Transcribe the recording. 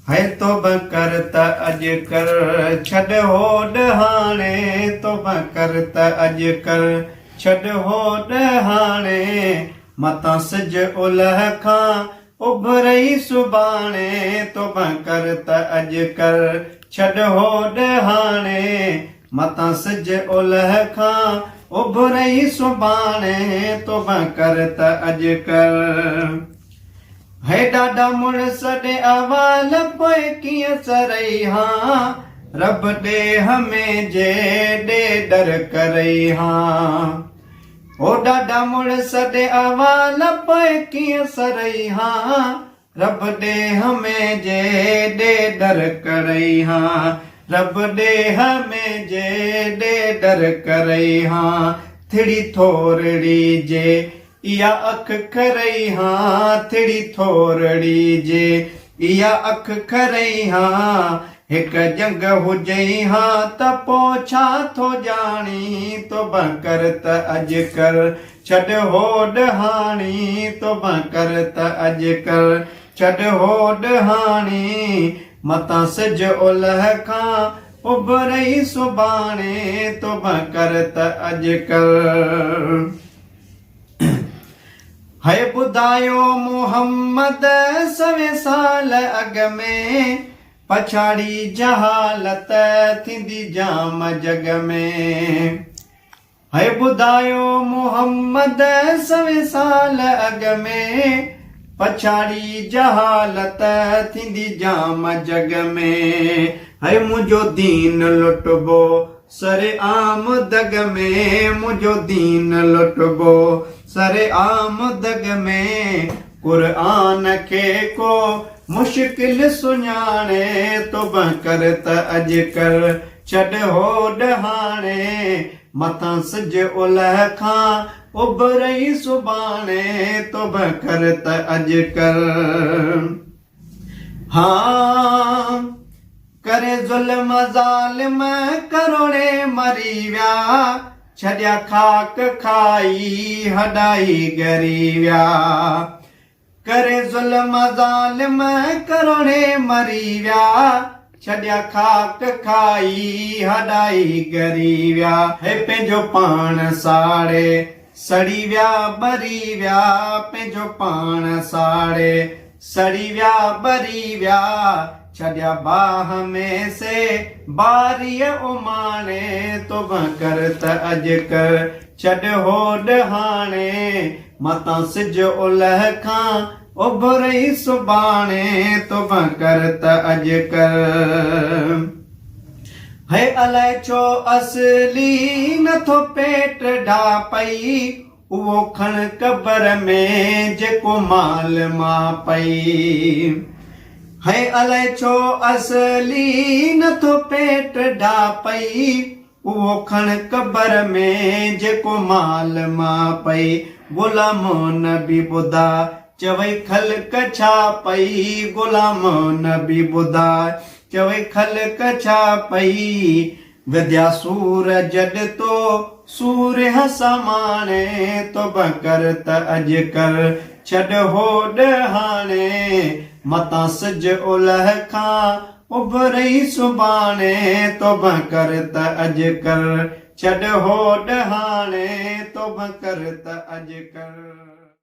है तौबा कर त अॼु कर छॾ होॾ हाणे तौबा कर त अॼु कर छॾ होॾ हाणे मतां सिज ओलह खां उभरई सुभाणे तौबा कर त अॼु कर छॾ होॾ हाणे मतां सिज ओलह खां उभरई सुभाणे तौबा कर त अॼु कर है ॾाढा मुड़स ॾे अवाल पोइ कीअं सरई हां रब ॾेह में जे ॾे डर करई हां ओ ॾाढा मुड़स ॾे अवाल पोइ कीअं सरई हां रब ॾेह में जे ॾे डर करई हां रब ॾेह में जे ॾे डर करई हां थिड़ी थोरड़ी जे इहा अख खरई हां थिड़ी थोरड़ी जे इहा अख खरई हां हिकु जंग हुजई हां त पोइ छा थो ॼाणी तौबा कर त अॼु कर छॾ होॾ हाणी तौबा कर त अॼु कर छॾ होॾ हाणी मतां सिज ओलह खां उभरई सुभाणे तौबा कर त अॼु कर है ॿुधायो मुहम्मद 100 साल अॻ में पछाड़ी जहालत थींदी जाम जग में है ॿुधायो मुहम्मद 100 साल अॻ में पछाड़ी जहालत थींदी जाम जग में है मुंहिंजो दीन लुटबो सरे आम दग में मुंहिंजो दीन लुटबो सरे आम दग में क़ुरान खे को मुश्किल सुञाणे तौबा कर त अॼु कर छॾ होॾ हाणे मथां सिज ओलह खां उभरई सुभाणे तौबा कर त अॼु कर हाँ करे ज़ुल्म ज़ालिम करोड़े मरी विया छॾिया खाक खाई हॾाई ॻरी विया करे ज़ुल्म ज़ालिम करोड़े मरी विया छॾिया खाक खाई हॾाई ॻरी विया हे पंहिंजो पाण साड़े सड़ी विया ॿरी विया पंहिंजो पाण साड़े सड़ी विया ॿरी विया छॾिया बाह में से बारीअ उमाणे तौबा कर त अॼु कर छॾ होॾ हाणे मतां सिज ओलह खां उभरई सुभाणे तौबा कर त अॼु कर है अलाए छो असली नथो पेट ढापई उहो खण कबर में जेको माल मां पई है अलाए छो असली नथो पेट ढापई उहो खण कबर में जेको माल मां पई ग़ुलामो नबी ॿुधा चवई ख़ल्क़ छा पई ग़ुलामो नबी ॿुधा चवई ख़ल्क़ छा पई विद्या सूर जॾ तो सूर्य समाणे तौबा कर त अॼु कर छॾ होॾ हाणे मतां सिज ओलह खां उभरई सुभाणे तौबा कर त अॼु कर छॾ होॾ हाणे तौबा कर त अॼु कर